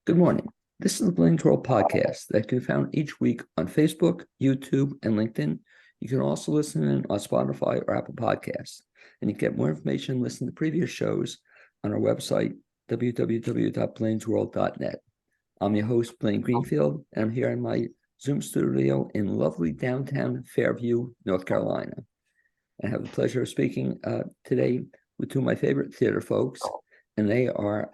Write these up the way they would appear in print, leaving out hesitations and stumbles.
Good morning. This is the Blaine's World podcast that can be found each week on Facebook, YouTube, and LinkedIn. You can also listen in on Spotify or Apple Podcasts. And you can get more information and listen to previous shows on our website, www.blainesworld.net. I'm your host, Blaine Greenfield, and I'm here in my Zoom studio in lovely downtown Fairview, North Carolina. I have the pleasure of speaking today with two of my favorite theater folks, and they are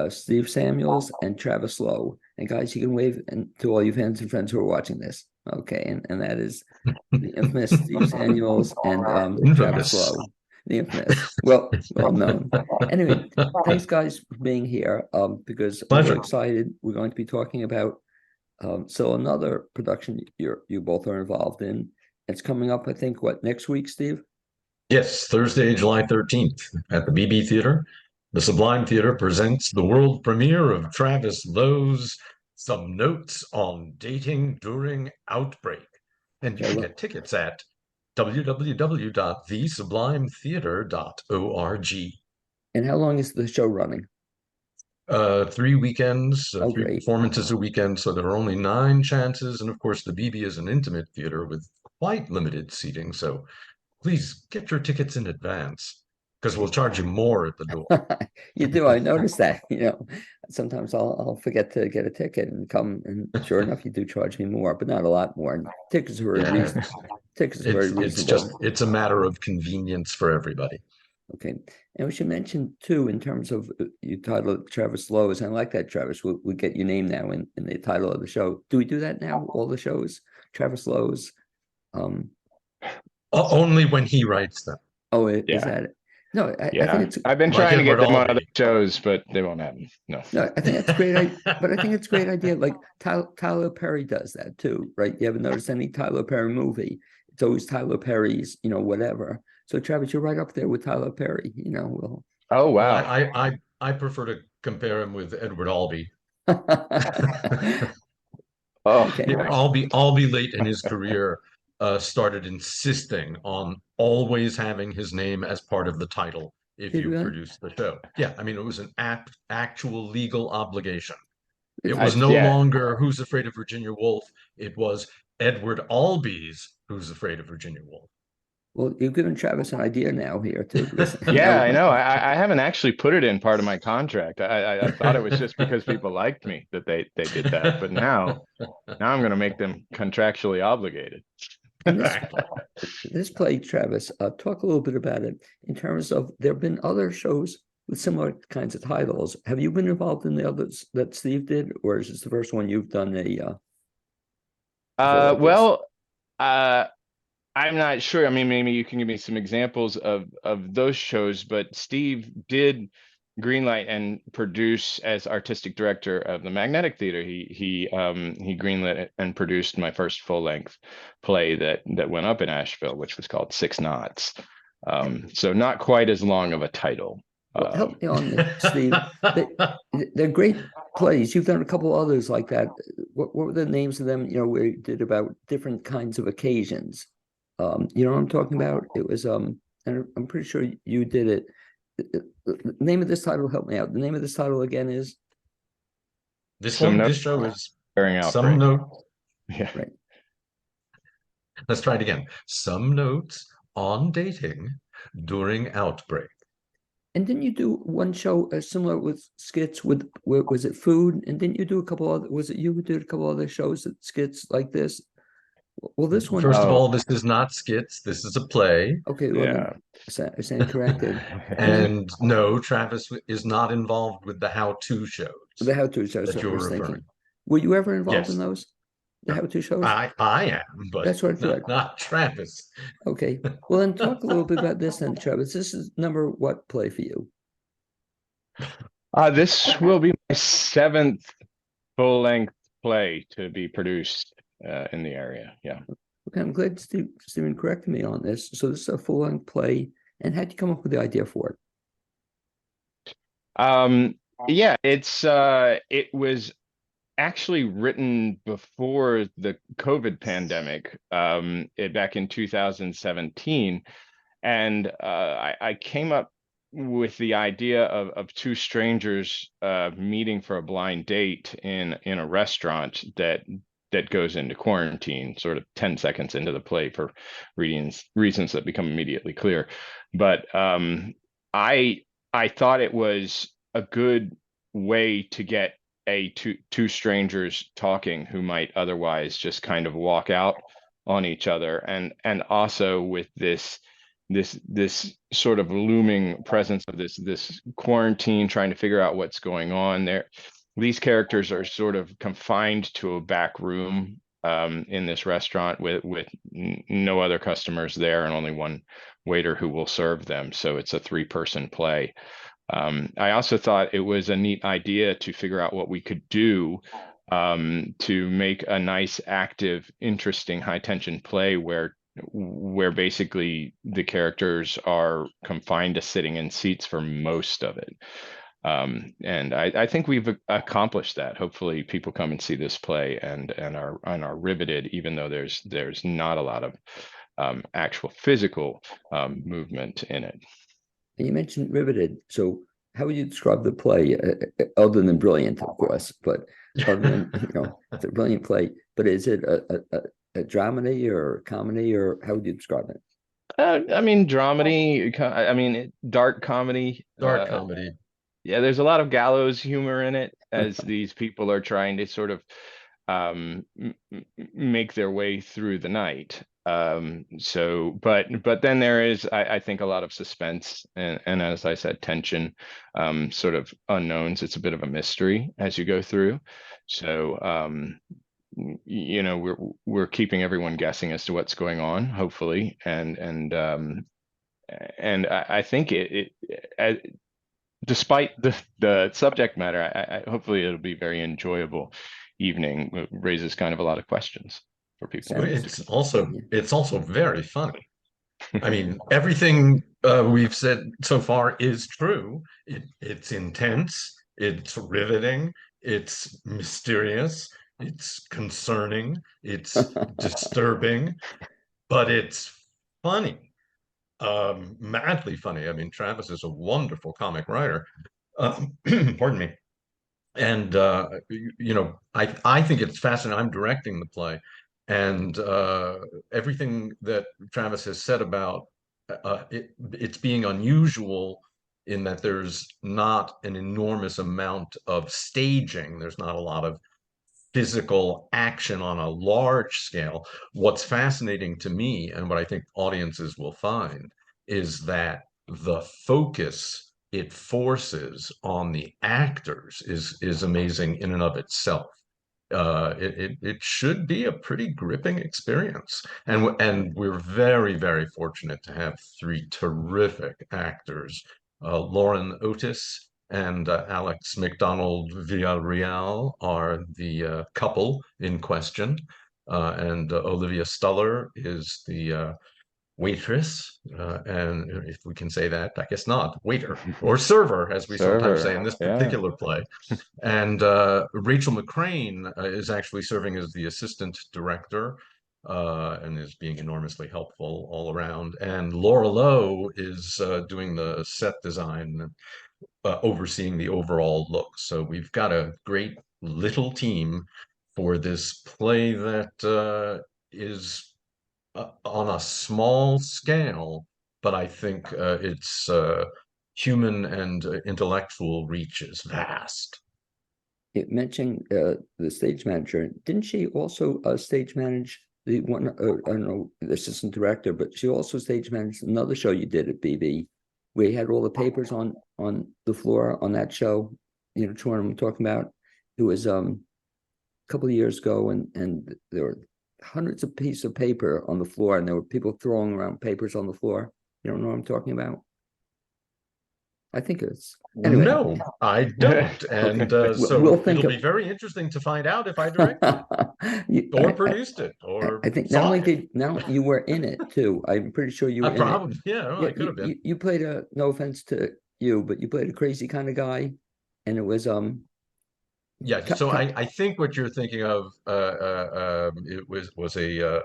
Steve Samuels and Travis Lowe. And guys, you can wave to all you fans and friends who are watching this. Okay, and that is the infamous Steve Samuels and Travis Lowe. The infamous, well known. Anyway, thanks guys for being here. Because I'm very excited. We're going to be talking about so another production you both are involved in. It's coming up, I think, next week, Steve? Yes, Thursday, July 13th at the BB Theater. The Sublime Theater presents the world premiere of Travis Lowe's Some Notes on Dating During Outbreak. And you can get tickets at www.thesublimetheater.org. And how long is the show running? 3 weekends, three great. performances a weekend, so there are only 9 chances. And of course, the BB is an intimate theater with quite limited seating, so please get your tickets in advance because we'll charge you more at the door. You do. I noticed that. Sometimes I'll forget to get a ticket and come, and sure enough, you do charge me more, but not a lot more. And tickets are very reasonable. Tickets are very reasonable. It's a matter of convenience for everybody. Okay, and we should mention too, in terms of you titled Travis Lowe's, and I like that, Travis. We'll get your name now in the title of the show. Do we do that now? All the shows, Travis Lowe's. Only when he writes them. Oh, is that it? No, I think I've been trying to get them on other shows, but they won't happen. No, I think that's great. But I think it's a great idea. Like Tyler Perry does that too, right? You ever notice any Tyler Perry movie? It's always Tyler Perry's, whatever. So Travis, you're right up there with Tyler Perry. Oh wow. Well, I prefer to compare him with Edward Albee. Okay. Albee late in his career started insisting on always having his name as part of the title if you produce the show. Yeah, I mean, it was an actual legal obligation. It was no longer Who's Afraid of Virginia Woolf. It was Edward Albee's Who's Afraid of Virginia Woolf. Well, you've given Travis an idea now here too. Yeah, I know. I haven't actually put it in part of my contract. I thought it was just because people liked me that they did that, but now I'm going to make them contractually obligated. This play, Travis, talk a little bit about it in terms of there have been other shows with similar kinds of titles. Have you been involved in the others that Steve did, or is this the first one you've done I'm not sure. I mean, maybe you can give me some examples of those shows, but Steve did greenlight and produce as artistic director of the Magnetic Theater. He greenlit and produced my first full-length play that went up in Asheville, which was called 6 Knots. So not quite as long of a title. Well, help me on this, Steve. They're great plays. You've done a couple others like that. What were the names of them? Where you did about different kinds of occasions. You know what I'm talking about? It was and I'm pretty sure you did it. The name of this title, help me out. The name of this title again is this show is During Outbreak. Some Notes. Yeah. Right. Let's try it again. Some Notes on Dating During Outbreak. And didn't you do one show similar with skits with, was it food? And didn't you do a couple other, was it you who did a couple other shows that skits like this? Well, this one. First of all, this is not skits. This is a play. Okay. Well, yeah. I stand corrected. And no, Travis is not involved with the how-to shows. The how-to shows that you're referring. Were you ever involved in those? The how-to shows? I am, but that's what not Travis. Okay. Well, then talk a little bit about this then, Travis. This is number what play for you? This will be my 7th full-length play to be produced in the area. Yeah. Okay, I'm glad Stephen corrected me on this. So this is a full-length play, and how'd you come up with the idea for it? Yeah, it was actually written before the COVID pandemic, back in 2017, and I came up with the idea of two strangers meeting for a blind date in a restaurant that goes into quarantine sort of 10 seconds into the play for reasons that become immediately clear. But I thought it was a good way to get two strangers talking who might otherwise just kind of walk out on each other, and also with this sort of looming presence of this quarantine, trying to figure out what's going on there. These characters are sort of confined to a back room in this restaurant with no other customers there and only one waiter who will serve them. So it's a 3-person play. I also thought it was a neat idea to figure out what we could do to make a nice, active, interesting, high-tension play where basically the characters are confined to sitting in seats for most of it. And I think we've accomplished that. Hopefully people come and see this play and are riveted, even though there's not a lot of actual physical movement in it. And you mentioned riveted. So how would you describe the play, other than brilliant, of course, but other than, it's a brilliant play, but is it a dramedy or a comedy, or how would you describe it? I mean, dramedy, I mean, dark comedy. Dark comedy. Yeah, there's a lot of gallows humor in it as these people are trying to sort of make their way through the night. So, but then there is, I think, a lot of suspense and as I said, tension, sort of unknowns. It's a bit of a mystery as you go through. So, we're keeping everyone guessing as to what's going on, hopefully, and I think despite the subject matter, I hopefully it'll be very enjoyable evening. It raises kind of a lot of questions for people. It's also very funny. I mean, everything we've said so far is true. It's intense, it's riveting, it's mysterious, it's concerning, it's disturbing, but it's funny. Madly funny. I mean, Travis is a wonderful comic writer. Pardon me. And I think it's fascinating. I'm directing the play, and everything that Travis has said about it's being unusual in that there's not an enormous amount of staging. There's not a lot of physical action on a large scale. What's fascinating to me, and what I think audiences will find, is that the focus it forces on the actors is amazing in and of itself. It should be a pretty gripping experience, and we're very, very fortunate to have 3 terrific actors, Lauren Otis and Alex McDonald Villarreal are the couple in question, and Olivia Stuller is the waitress, and if we can say that, I guess not, waiter or server, as we sometimes say in this particular play. And Rachel McCrane is actually serving as the assistant director and is being enormously helpful all around. And Laura Lowe is doing the set design, overseeing the overall look. So we've got a great little team for this play that is on a small scale, but I think its human and intellectual reach is vast. It mentioned the stage manager. Didn't she also stage manage the one? I don't know, the assistant director, but she also stage managed another show you did at BB, where you had all the papers on the floor on that show. You know which one I'm talking about? It was a couple of years ago, and there were hundreds of pieces of paper on the floor, and there were people throwing around papers on the floor. You don't know what I'm talking about? I think it's anyway. No, I don't, and Okay. so it'll be very interesting to find out if I directed or produced it, or I think not only did you were in it too. I'm pretty sure you were in it. Yeah, well, I could have been. You played no offense to you, but you played a crazy kind of guy, and it was yeah. So I think what you're thinking of it was a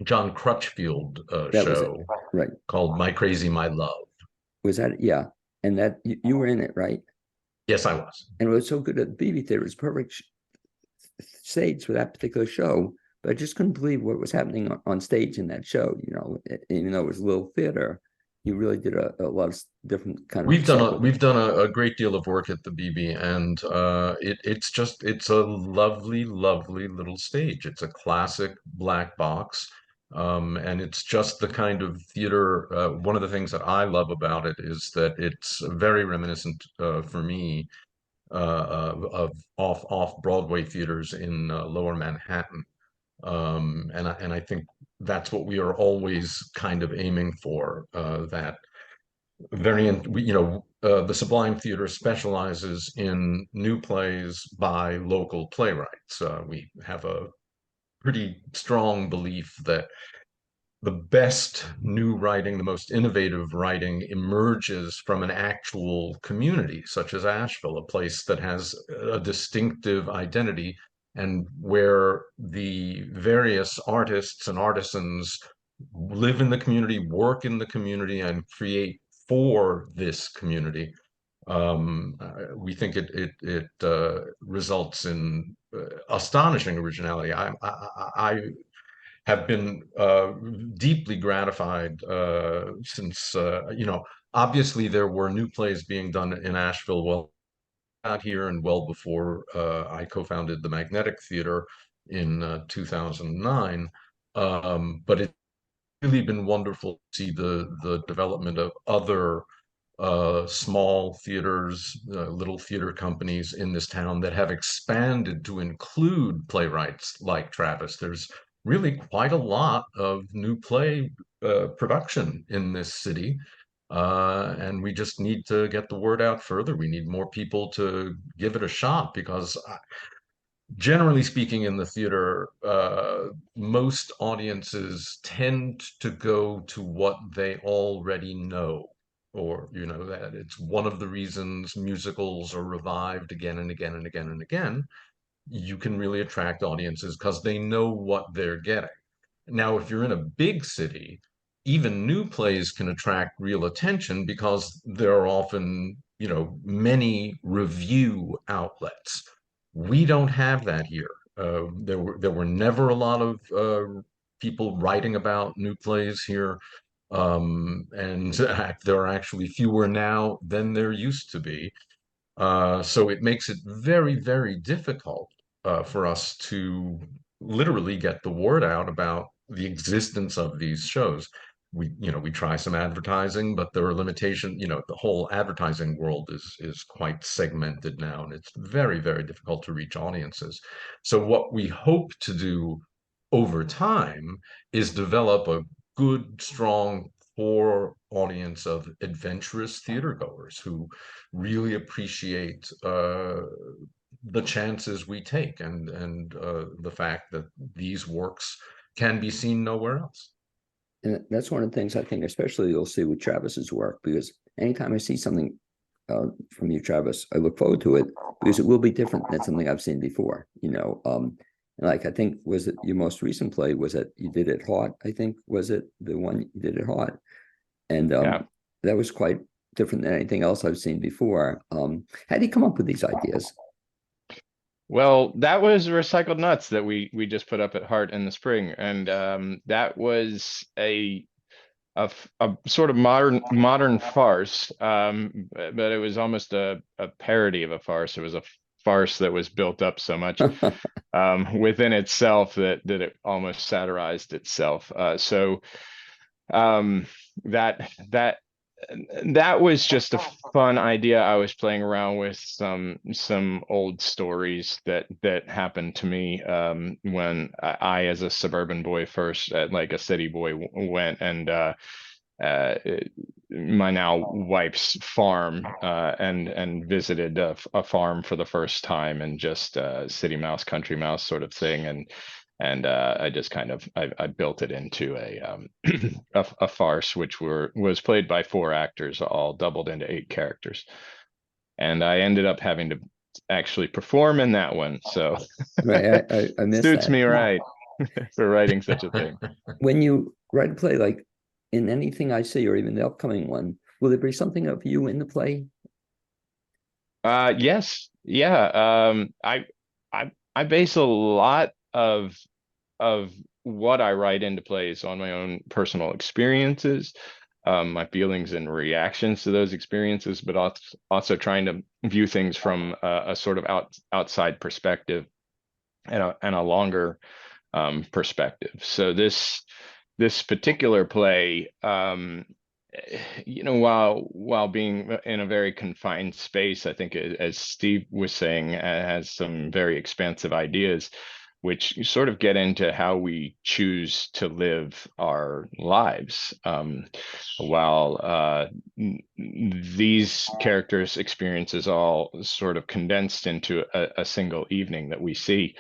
John Crutchfield show right called My Crazy My Love. Was that, yeah. And that you were in it, right? Yes, I was. And it was so good at the BB Theater. It was perfect stage for that particular show. But I just couldn't believe what was happening on stage in that show. You know, even though it was a little theater, you really did a lot of different kind of stuff with it. We've done a great deal of work at the BB, and it's a lovely, lovely little stage. It's a classic black box, and it's just the kind of theater. One of the things that I love about it is that it's very reminiscent for me of off Broadway theaters in Lower Manhattan. And I think that's what we are always kind of aiming for, that the Sublime Theater specializes in new plays by local playwrights. We have a pretty strong belief that the best new writing, the most innovative writing emerges from an actual community, such as Asheville, a place that has a distinctive identity and where the various artists and artisans live in the community, work in the community, and create for this community. We think it results in astonishing originality. I have been deeply gratified since obviously there were new plays being done in Asheville well out here and well before I co-founded the Magnetic Theater in 2009. But it's really been wonderful to see the development of other small theaters, little theater companies in this town that have expanded to include playwrights like Travis. There's really quite a lot of new play production in this city. And we just need to get the word out further. We need more people to give it a shot because generally speaking, in the theater, most audiences tend to go to what they already know, or that it's one of the reasons musicals are revived again and again and again and again. You can really attract audiences because they know what they're getting. Now, if you're in a big city, even new plays can attract real attention because there are often, many review outlets. We don't have that here. There were never a lot of people writing about new plays here. And there are actually fewer now than there used to be. So it makes it very, very difficult for us to literally get the word out about the existence of these shows. We try some advertising, but there are limitations. The whole advertising world is quite segmented now, and it's very, very difficult to reach audiences. So what we hope to do over time is develop a good, strong core audience of adventurous theater goers who really appreciate the chances we take and the fact that these works can be seen nowhere else. And that's one of the things I think, especially you'll see with Travis's work, because anytime I see something from you, Travis, I look forward to it because it will be different than something I've seen before. Like I think was it your most recent play was that you did at Heart? I think was it the one you did at Heart, and that was quite different than anything else I've seen before. How do you come up with these ideas? Well, that was Recycled Nuts that we just put up at Heart in the spring, and that was a sort of modern farce, but it was almost a parody of a farce. It was a farce that was built up so much within itself that it almost satirized itself. So that was just a fun idea. I was playing around with some old stories that happened to me when I as a suburban boy first, like a city boy, went and my now wife's farm and visited a farm for the first time, and just city mouse, country mouse sort of thing, and I just kind of I built it into a farce, which was played by 4 actors, all doubled into 8 characters, and I ended up having to actually perform in that one. So Right, I missed suits that. me right for writing such a thing. When you write a play, like in anything I see, or even the upcoming one, Will there be something of you in the play? Yes, yeah. I base a lot of what I write into plays on my own personal experiences, my feelings and reactions to those experiences, but also trying to view things from a sort of outside perspective and a longer perspective. So this particular play, while being in a very confined space, I think, as Steve was saying, has some very expansive ideas, which sort of get into how we choose to live our lives. While these characters' experiences all sort of condensed into a single evening that we see,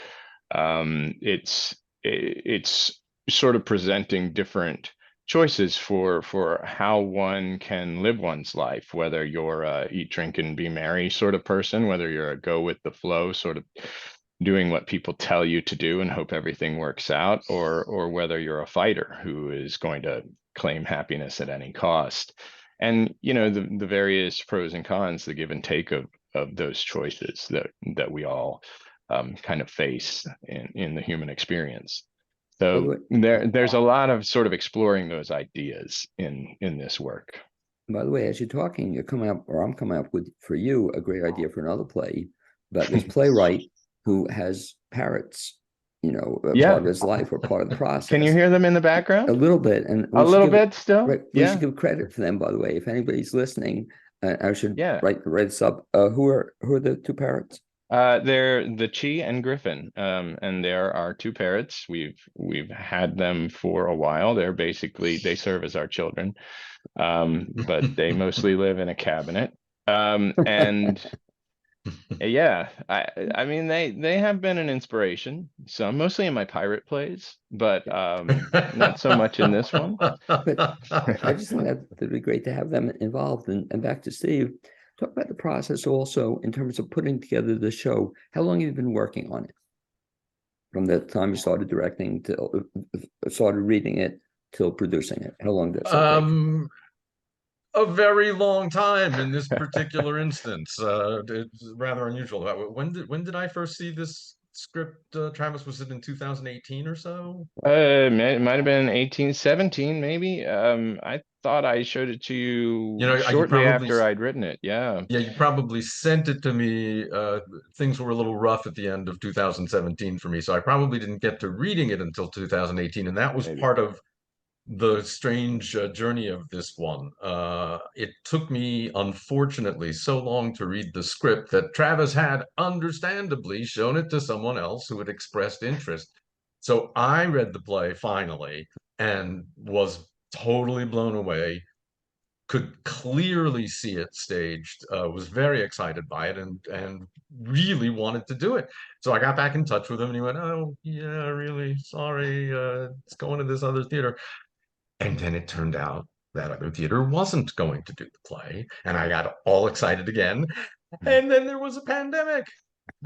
it's sort of presenting different choices for how one can live one's life, whether you're a eat, drink, and be merry sort of person, whether you're a go with the flow sort of doing what people tell you to do and hope everything works out, or whether you're a fighter who is going to claim happiness at any cost. And the various pros and cons, the give and take of those choices that we all kind of face in the human experience. So there's a lot of sort of exploring those ideas in this work. By the way, as you're talking, you're coming up, or I'm coming up with, for you, a great idea for another play about this playwright who has parrots, part of his life or part of the process. Can you hear them in the background? A little bit, and a little bit still. Right, we should give credit for them, by the way. If anybody's listening, I should write this up. Who are the two parrots? They're the Chi and Griffin, and there are two parrots. We've had them for a while. They serve as our children, but they mostly live in a cabinet. And yeah, I mean they have been an inspiration. Some mostly in my pirate plays, but not so much in this one. But I just think that'd be great to have them involved. And back to Steve. Talk about the process also in terms of putting together the show. How long have you been working on it? From the time you started directing till started reading it till producing it. How long does it take? A very long time in this particular instance. It's rather unusual. When did I first see this script, Travis? Was it in 2018 or so? It might have been 1817, maybe. I thought I showed it to you shortly after I'd written it. Yeah. Yeah, you probably sent it to me. Things were a little rough at the end of 2017 for me, so I probably didn't get to reading it until 2018, and that was part of the strange journey of this one. It took me, unfortunately, so long to read the script that Travis had understandably shown it to someone else who had expressed interest. So I read the play finally and was totally blown away, could clearly see it staged, was very excited by it, and really wanted to do it. So I got back in touch with him and he went, "Oh, yeah, really sorry, it's going to this other theater." And then it turned out that other theater wasn't going to do the play. And I got all excited again. And then there was a pandemic.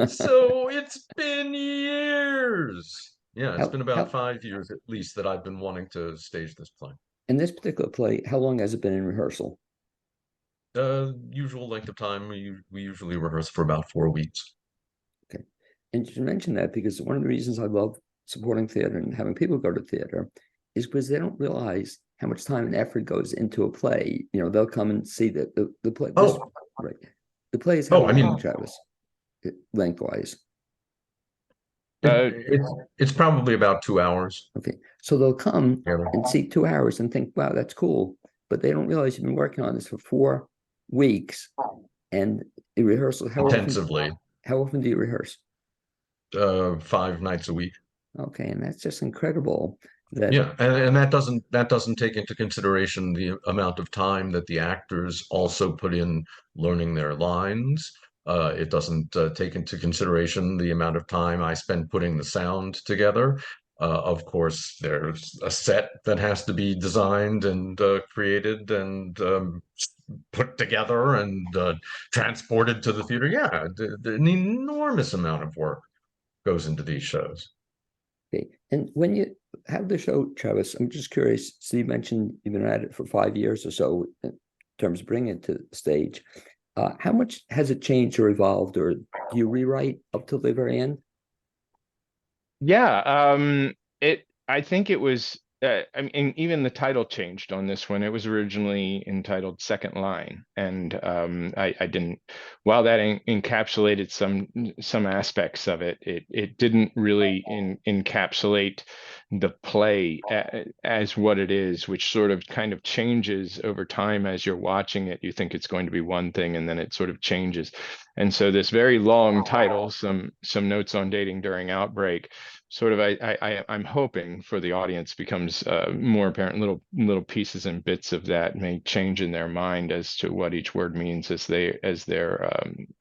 So it's been years. Yeah, it's been about 5 years at least that I've been wanting to stage this play. In this particular play, how long has it been in rehearsal? Usual length of time. We usually rehearse for about 4 weeks. Okay. And you mentioned that because one of the reasons I love supporting theater and having people go to theater is because they don't realize how much time and effort goes into a play. They'll come and see the play. Right. The play is how long, Travis, lengthwise? It's probably about 2 hours. Okay. So they'll come and see 2 hours and think, wow, that's cool. But they don't realize you've been working on this for 4 weeks. And in rehearsal, how often do you rehearse? 5 nights a week. Okay, and that's just incredible. Yeah, and that doesn't take into consideration the amount of time that the actors also put in learning their lines. It doesn't take into consideration the amount of time I spend putting the sound together. Of course, there's a set that has to be designed and created and put together and transported to the theater. Yeah, an enormous amount of work goes into these shows. Okay, and when you have the show, Travis, I'm just curious. So you mentioned you've been at it for 5 years or so. terms of bringing it to the stage. How much has it changed or evolved, or do you rewrite up till the very end? Yeah, I think it was, I mean, even the title changed on this one. It was originally entitled Second Line, and I didn't, while that encapsulated some aspects of it, it didn't really encapsulate the play as what it is, which sort of kind of changes over time as you're watching it. You think it's going to be one thing, and then it sort of changes. And so this very long title, some notes on dating during outbreak, sort of I'm hoping for the audience becomes more apparent. Little pieces and bits of that may change in their mind as to what each word means as they're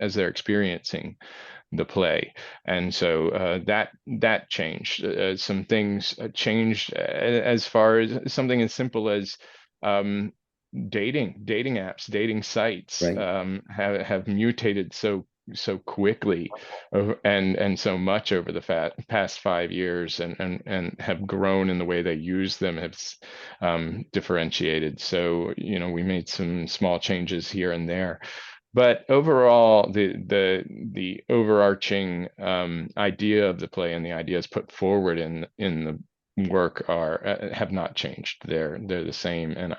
experiencing the play. And so that changed. Some things changed as far as something as simple as dating apps, dating sites Right. have mutated so quickly and so much over the past 5 years, and have grown in the way they use them, have differentiated. So, we made some small changes here and there. But overall, the overarching idea of the play and the ideas put forward in the work have not changed. They're the same, and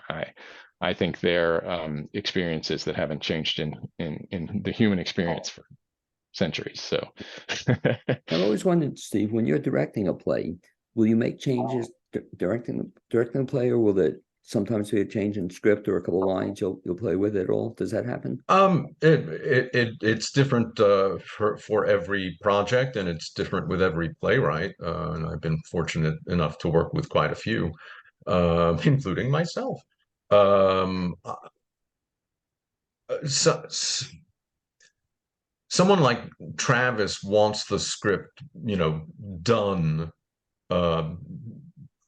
I think they're experiences that haven't changed in the human experience for centuries. So I've always wondered, Steve, when you're directing a play, will you make changes directing the play, or will it sometimes be a change in script or a couple of lines you'll play with it all? Does that happen? It's different for every project, and it's different with every playwright. And I've been fortunate enough to work with quite a few, including myself. So, someone like Travis wants the script, done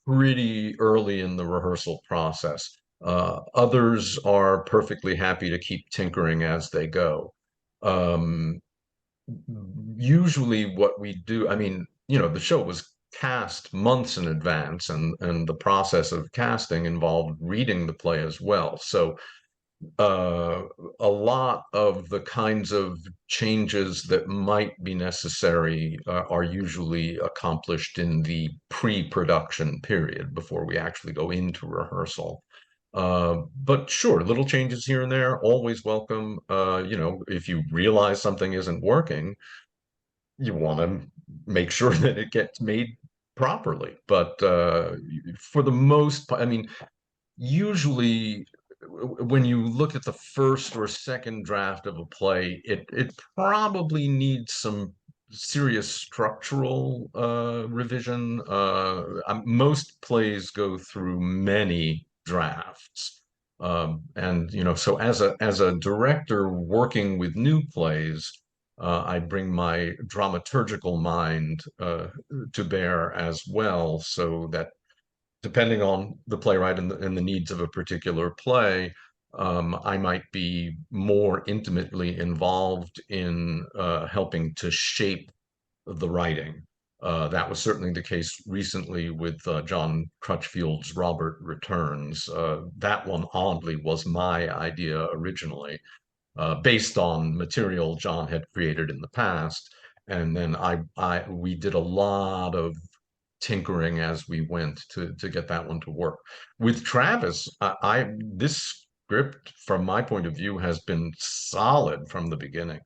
pretty early in the rehearsal process. Others are perfectly happy to keep tinkering as they go. Usually what we do, I mean, the show was cast months in advance, and the process of casting involved reading the play as well. So a lot of the kinds of changes that might be necessary are usually accomplished in the pre-production period before we actually go into rehearsal. But sure, little changes here and there, always welcome. If you realize something isn't working, you want to make sure that it gets made properly. But for the most part, I mean, usually when you look at the first or second draft of a play, it probably needs some serious structural revision. Most plays go through many drafts. And so as a director working with new plays, I bring my dramaturgical mind to bear as well, so that depending on the playwright and the needs of a particular play, I might be more intimately involved in helping to shape the writing. That was certainly the case recently with John Crutchfield's Robert Returns. That one, oddly, was my idea originally, based on material John had created in the past. And then we did a lot of tinkering as we went to get that one to work. With Travis, this script, from my point of view, has been solid from the beginning.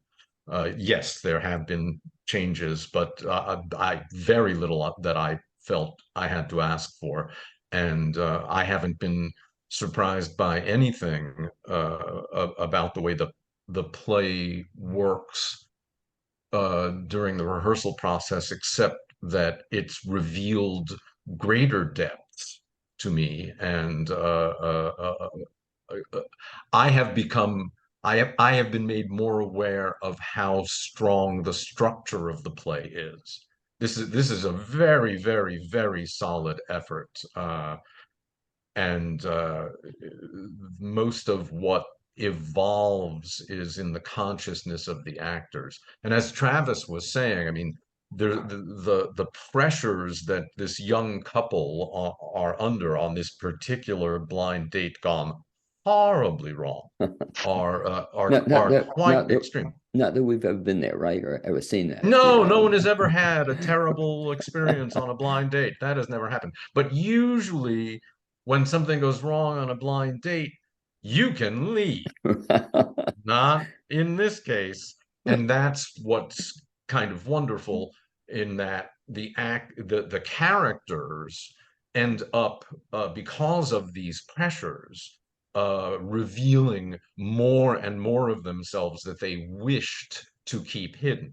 Yes, there have been changes, but I very little that I felt I had to ask for, and I haven't been surprised by anything about the way the play works during the rehearsal process, except that it's revealed greater depths to me, and I have become I have been made more aware of how strong the structure of the play is. This is a very, very, very solid effort, and most of what evolves is in the consciousness of the actors. And as Travis was saying, I mean, the pressures that this young couple are under on this particular blind date gone horribly wrong are Not quite extreme. not that we've ever been there, right, or ever seen that. No, no one has ever had a terrible experience on a blind date. That has never happened. But usually, when something goes wrong on a blind date, you can leave. Not in this case. And that's what's kind of wonderful, in that the characters end up, because of these pressures, revealing more and more of themselves that they wished to keep hidden.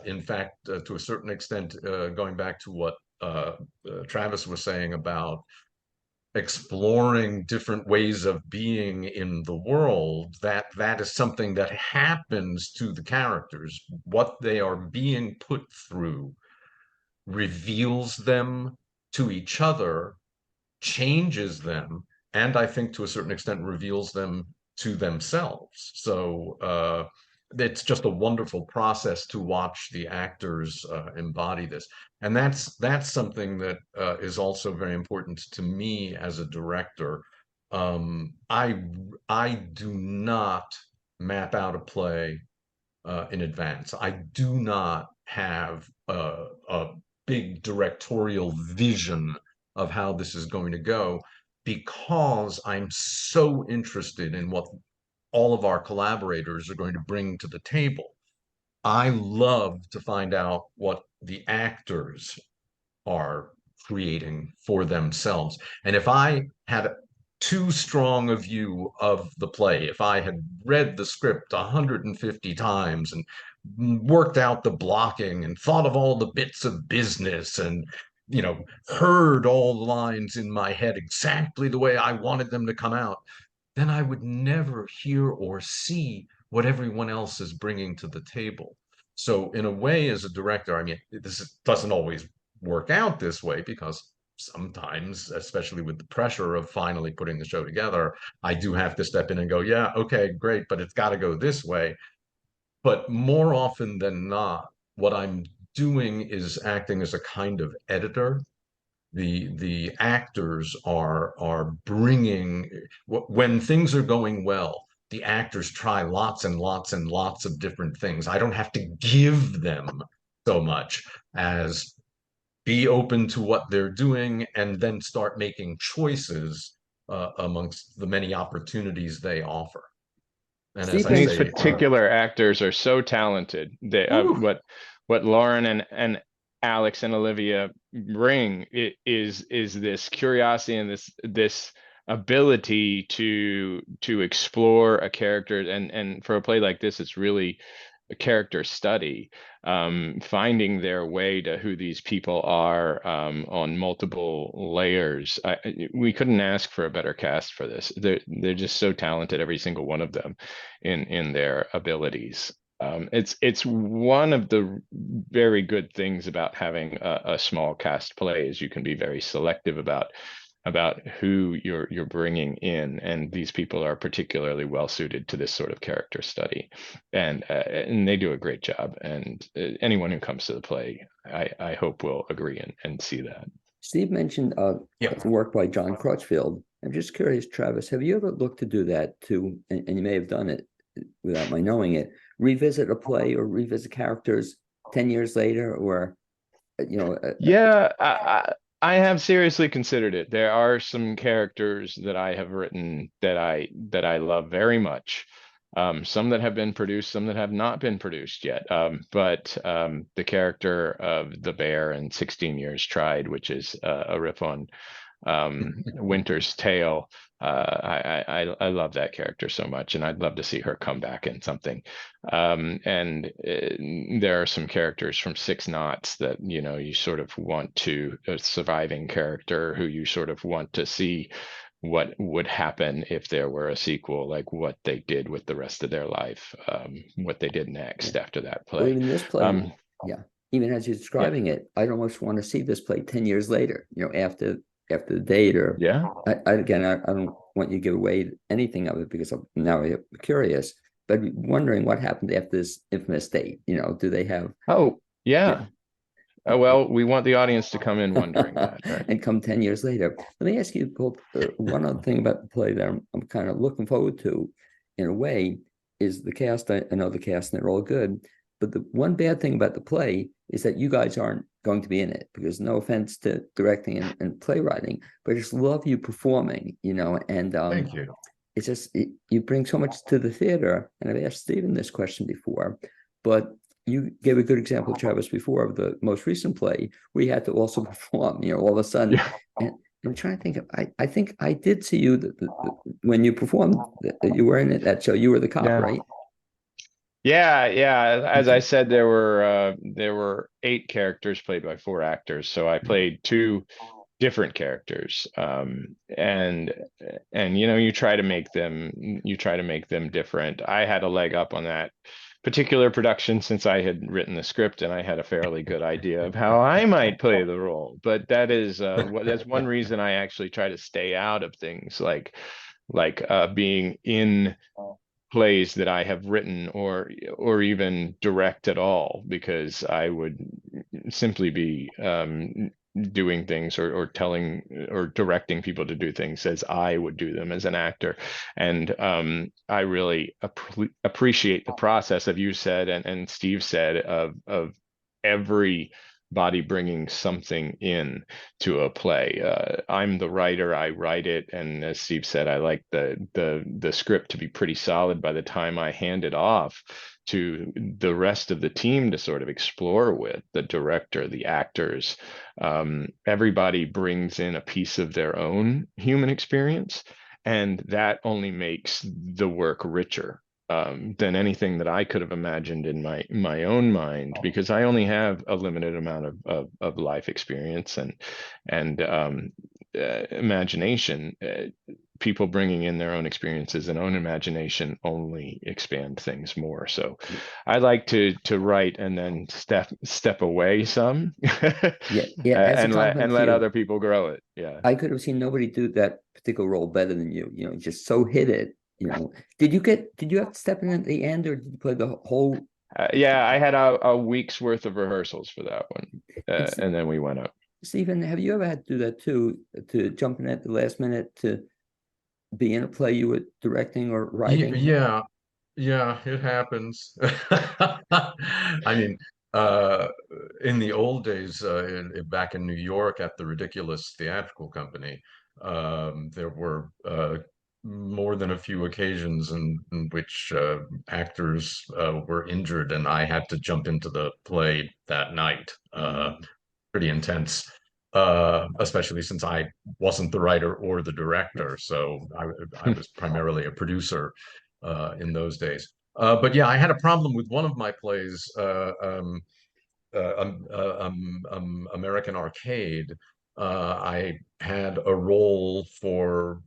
In fact, to a certain extent, going back to what Travis was saying about exploring different ways of being in the world, that is something that happens to the characters. What they are being put through reveals them to each other, changes them, and I think to a certain extent reveals them to themselves. So it's just a wonderful process to watch the actors embody this. And that's something that is also very important to me as a director. I do not map out a play in advance. I do not have a big directorial vision of how this is going to go, because I'm so interested in what all of our collaborators are going to bring to the table. I love to find out what the actors are creating for themselves. And if I had too strong a view of the play, if I had read the script 150 times and worked out the blocking and thought of all the bits of business and heard all the lines in my head exactly the way I wanted them to come out, then I would never hear or see what everyone else is bringing to the table. So in a way, as a director, I mean, this doesn't always work out this way, because sometimes, especially with the pressure of finally putting the show together, I do have to step in and go, yeah, okay, great, but it's got to go this way. But more often than not, what I'm doing is acting as a kind of editor. The actors are bringing, when things are going well, the actors try lots and lots and lots of different things. I don't have to give them so much as be open to what they're doing and then start making choices amongst the many opportunities they offer. And as Steve I These say, particular actors are so talented. They what Lauren and Alex and Olivia bring is this curiosity and this ability to explore a character, and for a play like this, it's really a character study, finding their way to who these people are, on multiple layers. We couldn't ask for a better cast for this. They're just so talented, every single one of them, in their abilities. It's one of the very good things about having a small cast play, is you can be very selective about who you're bringing in, and these people are particularly well suited to this sort of character study, and they do a great job. And anyone who comes to the play, I hope, will agree and see that. Steve mentioned work by John Crutchfield. I'm just curious, Travis, have you ever looked to do that too? And you may have done it without my knowing it. Revisit a play or revisit characters 10 years later, or Yeah, I have seriously considered it. There are some characters that I have written that I love very much. Some that have been produced, some that have not been produced yet. But the character of the bear in 16 Years Tried, which is a riff on Winter's Tale. I love that character so much, and I'd love to see her come back in something. And there are some characters from Six Knots that you sort of want to, a surviving character who you sort of want to see what would happen if there were a sequel, like what they did with the rest of their life, what they did next after that play. Well, even this play, even as you're describing it, I'd almost want to see this play 10 years later, after the date, or I don't want you to give away anything of it, because I'm now curious, but wondering what happened after this infamous date. Do they have Well, we want the audience to come in wondering that, right? And come 10 years later. Let me ask you both one other thing about the play that I'm kind of looking forward to, in a way, is the cast. I know the cast and they're all good, but the one bad thing about the play is that you guys aren't going to be in it, because no offense to directing and playwriting, but I just love you performing, and Thank you. it's just, you bring so much to the theater. And I've asked Stephen this question before, but you gave a good example, Travis, before, of the most recent play where you had to also perform, all of a sudden. Yeah. And I'm trying to think of, I think I did see you when you performed, you were in it, that show, you were the cop, Yeah. right? Yeah. As I Okay. said, there were 8 characters played by 4 actors. So I played 2 different characters. And you try to make them different. I had a leg up on that particular production since I had written the script and I had a fairly good idea of how I might play the role. But that's one reason I actually try to stay out of things like being in plays that I have written or even direct at all, because I would simply be doing things or telling or directing people to do things as I would do them as an actor. And I really appreciate the process, of you said and Steve said, of everybody bringing something in to a play. I'm the writer, I write it, and as Steve said, I like the script to be pretty solid by the time I hand it off to the rest of the team to sort of explore with, the director, the actors. Everybody brings in a piece of their own human experience, and that only makes the work richer than anything that I could have imagined in my own mind, because I only have a limited amount of life experience and imagination. People bringing in their own experiences and own imagination only expand things more. So I like to write and then step away some Yeah. As a and compliment to let you, other people grow it. Yeah. I could have seen nobody do that particular role better than you. Just so hit it. Did you have to step in at the end, or did you play the whole? Yeah, I had a week's worth of rehearsals for that one, and then we went up. Stephen, have you ever had to do that too, to jump in at the last minute to be in a play you were directing or writing? Yeah, it happens. I mean, in the old days, back in New York at the Ridiculous Theatrical Company, there were more than a few occasions in which actors were injured, and I had to jump into the play that night. Pretty intense, especially since I wasn't the writer or the director, so I was primarily a producer in those days. But yeah, I had a problem with one of my plays, American Arcade. I had a role for.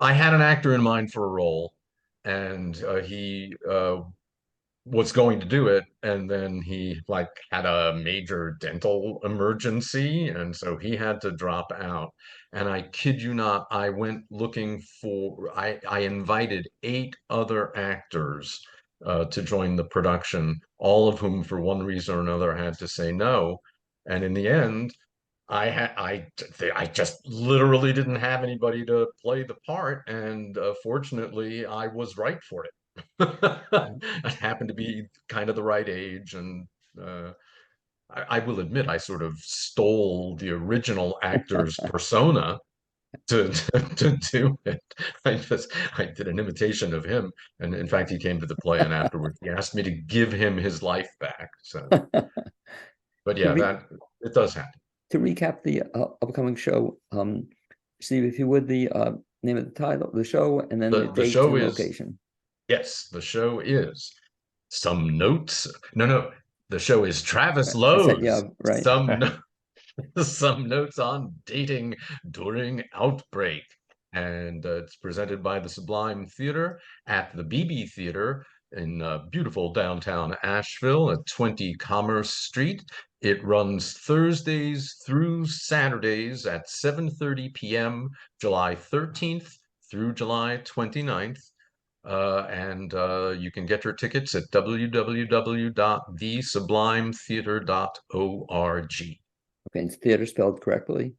I had an actor in mind for a role, and he was going to do it, and then he like had a major dental emergency, and so he had to drop out. And I kid you not, I went looking for, I invited 8 other actors to join the production, all of whom for one reason or another had to say no. And in the end, I just literally didn't have anybody to play the part, and fortunately I was right for it. I happened to be kind of the right age, and I will admit I sort of stole the original actor's persona to do it. I did an imitation of him, and in fact he came to the play, and afterwards he asked me to give him his life back. So, but To yeah, that it does happen. recap the upcoming show, Steve, if you would, the name of the title, the show, and then the The dates show and is location. Yes, the show is Some Notes. No, the show is Travis I said, yeah, Lowe's right. Some Notes on Dating During Outbreak. And it's presented by the Sublime Theater at the BB Theater in beautiful downtown Asheville at 20 Commerce Street. It runs Thursdays through Saturdays at 7:30 p.m., July 13th through July 29th. And you can get your tickets at www.thesublimetheater.org. Okay, and theater spelled correctly?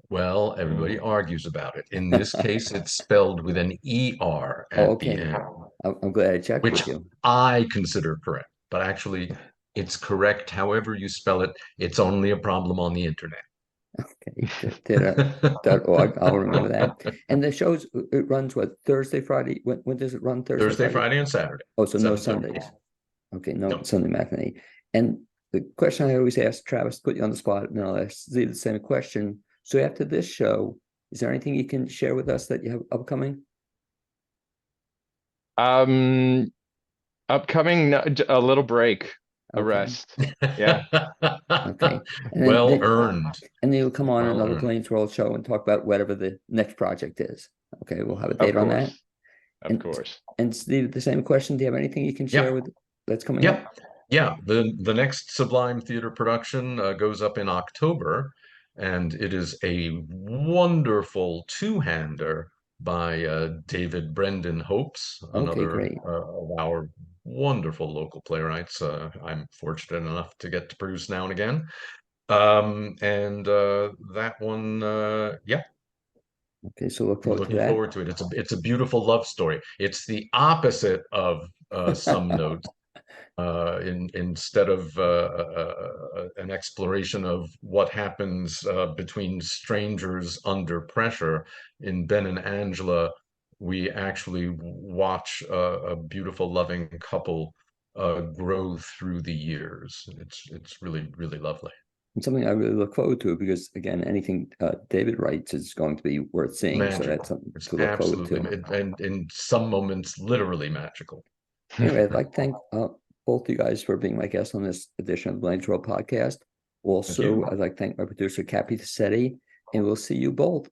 Well, everybody argues about it. In this case, it's spelled with an ER Oh, at the okay. end, I'm glad I checked which with you. I consider correct. But actually, it's correct however you spell it. It's only a problem on the internet. Okay, theater.org. I'll remember that. And the shows, it runs what, Thursday, Friday? When does it run? Thursday, Friday, and Saturday. Oh, so no 7:30 Sundays. p.m. Okay, no No. Sunday matinee. And the question I always ask Travis, put you on the spot, and I'll ask Z the same question. So after this show, is there anything you can share with us that you have upcoming? Upcoming, a little break, a Okay. rest. Yeah. Okay. And Well then earned. you'll come on Well another earned. Blaine's World show and talk about whatever the next project is. Okay, we'll have a Of date on that. course. Of course. And Steve, the same question. Do you have anything you can share with that's coming Yeah. up? Yeah. The next Sublime Theater production goes up in October, and it is a wonderful two-hander by David Brendan Hopes, Okay, another great. of our wonderful local playwrights. I'm fortunate enough to get to produce now and again. And that one, yeah, Okay, so look I'm forward to looking that. forward to it. It's a beautiful love story. It's the opposite of Some Notes. Instead of an exploration of what happens between strangers under pressure, in Ben and Angela, we actually watch a beautiful, loving couple grow through the years. It's really, really lovely. And something I really look forward to because again, anything David writes is going to be worth seeing. So that's Magical. something It's to look forward absolutely, to. and in some moments, literally magical. Anyway, I'd like to thank both you guys for being my guests on this edition of the Blaine's World podcast. Thank Also, you. I'd like to thank my producer, Cappy Thessetti, and we'll see you both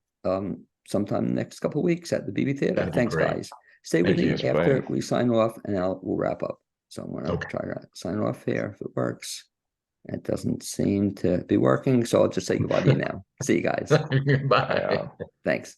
sometime in the next couple of weeks at the BB Theater. That'd be Thanks, great. guys. Stay with Thank me you. after we sign off, and we'll wrap up. So I'm going to Okay. try to sign off here if it works. It doesn't seem to be working, so I'll just say goodbye to you now. See you guys. Bye. Thanks.